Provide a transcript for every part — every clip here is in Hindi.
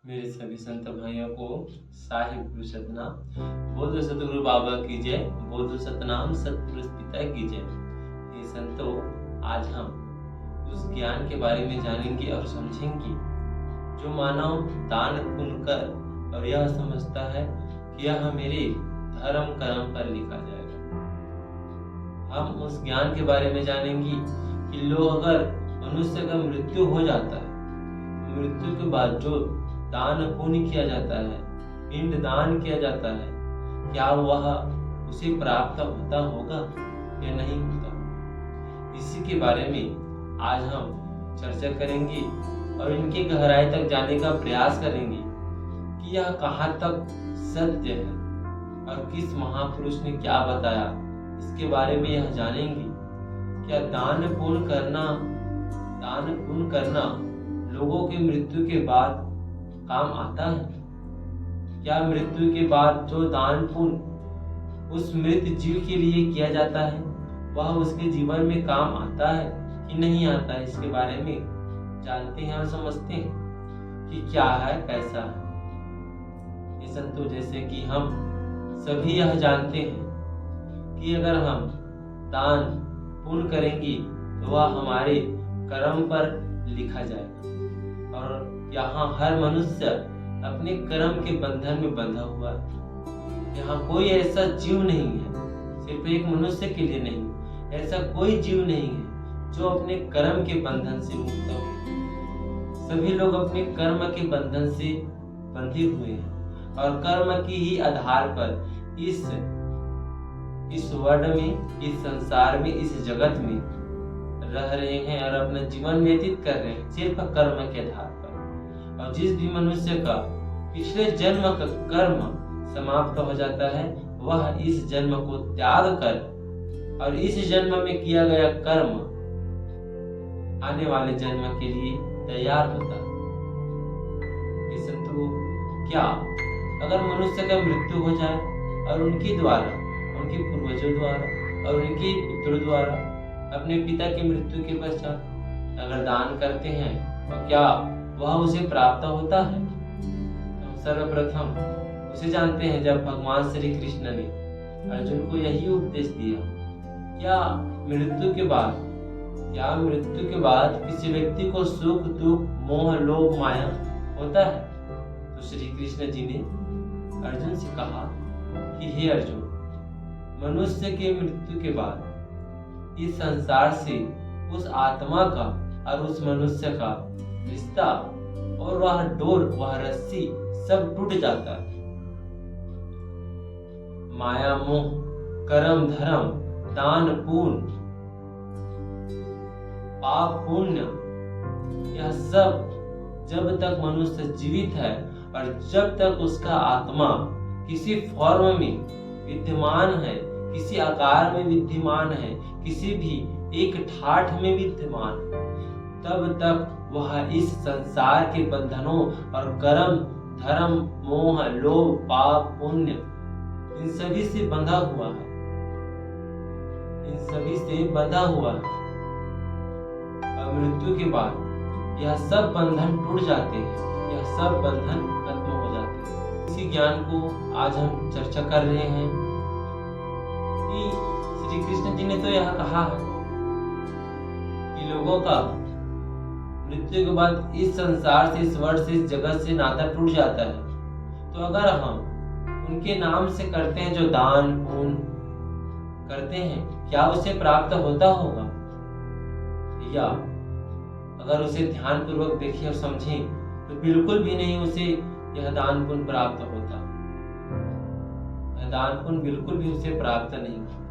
मेरे सभी संत भाइयों को साहिब गुरु सतनाम। बोलो सतगुरु बाबा की जय, बोलो सतनाम सतपुरुष पिता की जय। ये संतों, आज हम उस ज्ञान के बारे में जानेंगे और समझेंगे जो मानव दान पुण्य कर और यह समझता है कि यह मेरे धर्म कर्म पर लिखा जाएगा। हम उस ज्ञान के बारे में जानेंगे कि लोग अगर मनुष्य का मृत्यु हो जाता है, मृत्यु के बाद जो दान पुण्य किया जाता है, पिंड दान किया जाता है, क्या वह उसे प्राप्त होता होगा या नहीं होता। इसी के बारे में आज हम चर्चा करेंगे और इनकी गहराई तक जाने का प्रयास करेंगे कि यह कहाँ तक सत्य है और किस महापुरुष ने क्या बताया। इसके बारे में यह जानेंगे क्या दान पुण्य करना लोगों की मृत्यु के बाद काम आता है। क्या मृत्यु के बाद जो दान पुण्य उस मृत जीव के लिए किया जाता है वह उसके जीवन में काम आता है कि नहीं आता है। इसके बारे में जानते हैं और समझते हैं कि क्या है कैसा है। ये संतों, जैसे कि हम सभी यह जानते हैं कि अगर हम दान पुण्य करेंगे तो वह हमारे कर्म पर लिखा जाएगा। और यहाँ हर मनुष्य अपने कर्म के बंधन में बंधा हुआ है। यहाँ कोई ऐसा जीव नहीं है, सिर्फ एक मनुष्य के लिए नहीं, ऐसा कोई जीव नहीं है जो अपने कर्म के बंधन से मुक्त हो। सभी लोग अपने कर्म के बंधन से बंधे हुए हैं और कर्म के ही आधार पर इस वर्ल्ड में, इस संसार में, इस जगत में रह रहे हैं और अपना जीवन व्यतीत कर रहे हैं सिर्फ कर्म के आधार पर। और जिस भी मनुष्य का पिछले जन्म का कर्म समाप्त हो जाता है वह इस जन्म को त्याग कर और इस जन्म में किया गया कर्म आने वाले जन्म के लिए तैयार होता है। संतों, क्या अगर मनुष्य का मृत्यु हो जाए और उनके द्वारा, उनके पूर्वजों द्वारा और उनके पुत्र द्वारा अपने पिता की मृत्यु के पश्चात अगर दान करते हैं तो क्या वह उसे प्राप्त होता है। तो सर्वप्रथम उसे जानते हैं जब भगवान श्री कृष्ण ने अर्जुन को यही उपदेश दिया, क्या मृत्यु के बाद किसी व्यक्ति को सुख दुख मोह लोभ माया होता है। तो श्री कृष्ण जी ने अर्जुन से कहा कि हे अर्जुन, मनुष्य के मृत्यु के बाद इस संसार से उस आत्मा का और उस मनुष्य का रिश्ता और वह डोर, वह रस्सी सब टूट जाता है। माया मोह, कर्म धर्म, दान पुण्य, पाप पुण्य, यह सब जब तक मनुष्य जीवित है और जब तक उसका आत्मा किसी फॉर्म में विद्यमान है, किसी आकार में विद्यमान है, किसी भी एक ठाठ में विद्यमान है, तब तक वह इस संसार के बंधनों और कर्म धर्म मोह लोभ पाप पुण्य इन सभी से बंधा हुआ है, इन सभी से बंधा हुआ है। और मृत्यु के बाद यह सब बंधन टूट जाते हैं, यह सब बंधन खत्म हो जाते हैं। इसी ज्ञान को आज हम चर्चा कर रहे हैं कि श्री कृष्ण जी ने तो यह कहा है कि लोगों का मृत्यु के बाद इस संसार से, इस वर्ल्ड से, इस जगत से नाता टूट जाता है। तो अगर हम उनके नाम से करते हैं जो दान पुण्य करते हैं, क्या उसे प्राप्त होता होगा। या अगर उसे ध्यान पूर्वक देखें और समझें तो बिल्कुल भी नहीं उसे यह दान पुण्य प्राप्त होता। यह दान पुण्य बिल्कुल भी उसे प्राप्त नहीं होता।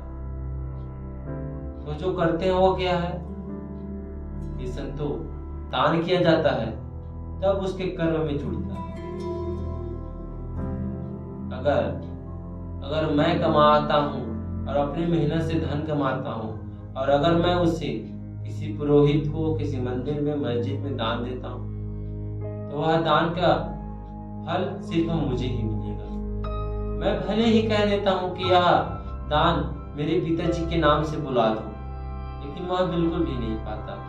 तो जो करते हैं वो क्या है। ये संतों, दान किया जाता है तब उसके कर्म में जुड़ता है। अगर मैं कमाता हूँ और अपनी मेहनत से धन कमाता हूँ और अगर मैं उसे किसी पुरोहित को, किसी मंदिर में, मस्जिद में दान देता हूँ तो वह दान का फल सिर्फ मुझे ही मिलेगा। मैं भले ही कह देता हूँ कि यह दान मेरे पिताजी के नाम से बुला दो, लेकिन वह बिल्कुल भी नहीं पाता।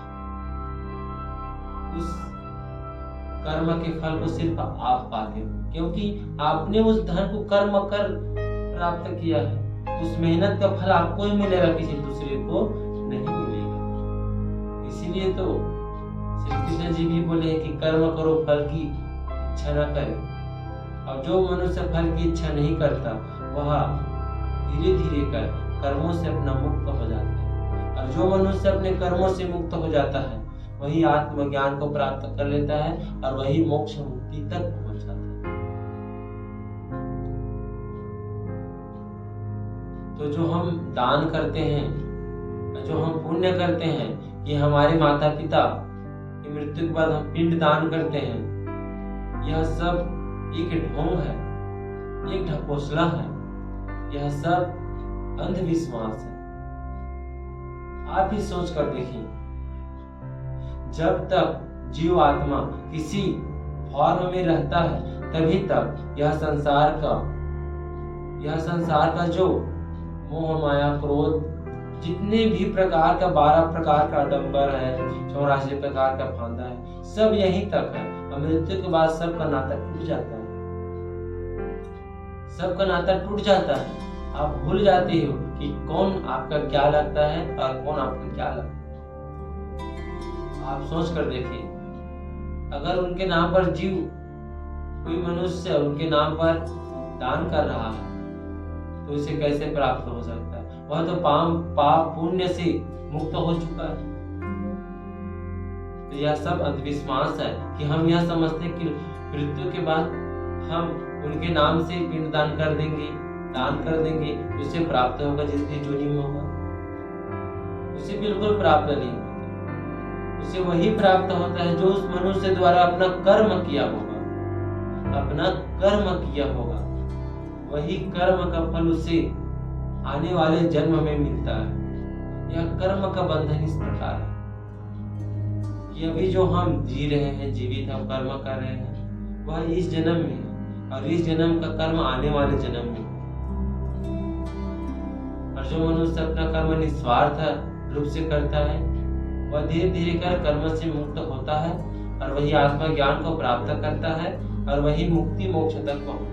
उस कर्म के फल को सिर्फ आप पाते हो, क्योंकि आपने उस धन को कर्म कर प्राप्त किया है। उस मेहनत का फल आपको ही मिलेगा, किसी दूसरे को नहीं मिलेगा। इसीलिए तो श्री कृष्ण जी भी बोले हैं कि कर्म करो, फल की इच्छा न करे। और जो मनुष्य फल की इच्छा नहीं करता, वह धीरे धीरे कर कर्मों से अपना मुक्त हो जाता है। और जो मनुष्य अपने कर्मों से मुक्त हो जाता है, वही आत्मज्ञान को प्राप्त कर लेता है और वही मोक्ष मुक्ति तक पहुंच जाता है। तो जो हम दान करते हैं, जो हम पुण्य करते हैं, कि हमारे माता पिता की मृत्यु के बाद हम पिंड दान करते हैं, यह सब एक ढोंग है, एक ढकोसला है। यह सब अंधविश्वास है। आप ही सोच कर देखिए, जब तक जीव आत्मा किसी फॉर्म में रहता है, तभी तक यह संसार का जो मोह माया क्रोध, जितने भी प्रकार का 12 प्रकार का आडंबर है, 84 प्रकार का फांदा है, सब यहीं तक है। और मृत्यु के बाद सबका नाता टूट जाता है, सबका नाता टूट जाता है। आप भूल जाते हो कि कौन आपका क्या लगता है और कौन आपका क्या लगता है। आप सोच कर देखिए, अगर उनके नाम पर जीव, कोई मनुष्य उनके नाम पर दान कर रहा है, तो इसे कैसे प्राप्त हो सकता है? वह तो पाप पुण्य से मुक्त हो चुका है। तो यह सब अंधविश्वास है कि हम यह समझते हैं कि मृत्यु के बाद हम उनके नाम से पिंडदान कर देंगे, दान कर देंगे, उसे प्राप्त होगा जिसकी योनि में होगा। उसे बिल्कुल प्राप्त नहीं होता। उसे वही प्राप्त होता है जो उस मनुष्य द्वारा अपना कर्म किया होगा, अपना कर्म किया होगा। वही कर्म का फल उसे आने वाले जन्म में मिलता है। यह कर्म का बंधन इस प्रकार है कि अभी जो हम जी रहे हैं, जीवित हम कर्म कर रहे हैं, वह इस जन्म में है, और इस जन्म का कर्म आने वाले जन्म में। और जो मनुष्य अपना कर्म निस्वार्थ रूप से करता है, वह धीरे धीरे कर कर्म से मुक्त होता है, और वही आत्मा ज्ञान को प्राप्त करता है, और वही मुक्ति मोक्ष तक पहुंचता है।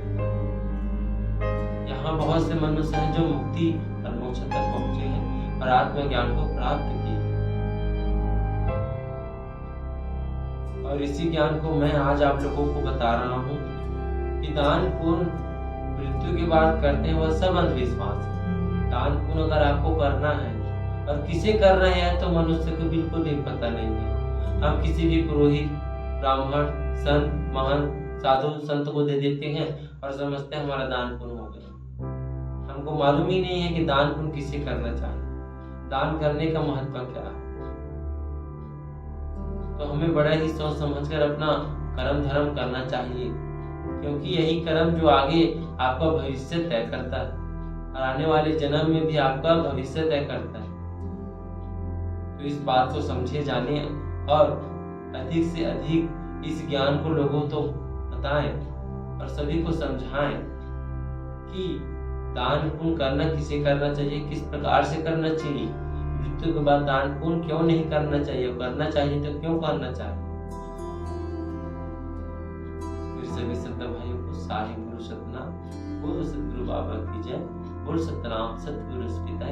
यहाँ बहुत से मनुष्य हैं जो मुक्ति और मोक्ष तक पहुंचे हैं और आत्मज्ञान को प्राप्त किए। और इसी ज्ञान को मैं आज आप लोगों को बता रहा हूँ कि दान पुण्य मृत्यु की बात करते हैं, वह सब अंधविश्वास है। दान पुण्य अगर आपको करना है, और किसे कर रहे हैं तो मनुष्य को बिल्कुल भी पता नहीं है। हम किसी भी पुरोहित, ब्राह्मण, संत, महंत, साधु संत को दे देते हैं और समझते हैं हमारा दान पुण्य हो गया। हमको मालूम ही नहीं है कि दान पुण्य किसे करना चाहिए, दान करने का महत्व क्या है। तो हमें बड़ा ही सोच समझकर अपना कर्म धर्म करना चाहिए, क्योंकि यही कर्म जो आगे आपका भविष्य तय करता है और आने वाले जन्म में भी आपका भविष्य तय करता है। तो इस बात को समझे, जाने और अधिक से अधिक इस ज्ञान को लोगों तो बताएं और सभी को समझाएं कि दान पुण्य करना किसे करना चाहिए, किस प्रकार से करना चाहिए, मृत्यु के बाद दान पुण्य क्यों नहीं करना चाहिए, करना चाहिए तो क्यों करना चाहिए। फिर सभी संत भाइयों को साहिब गुरु सतना, बोलो सतगुरु बाबा की जय, बोल सतनाम सतगुरु पिता।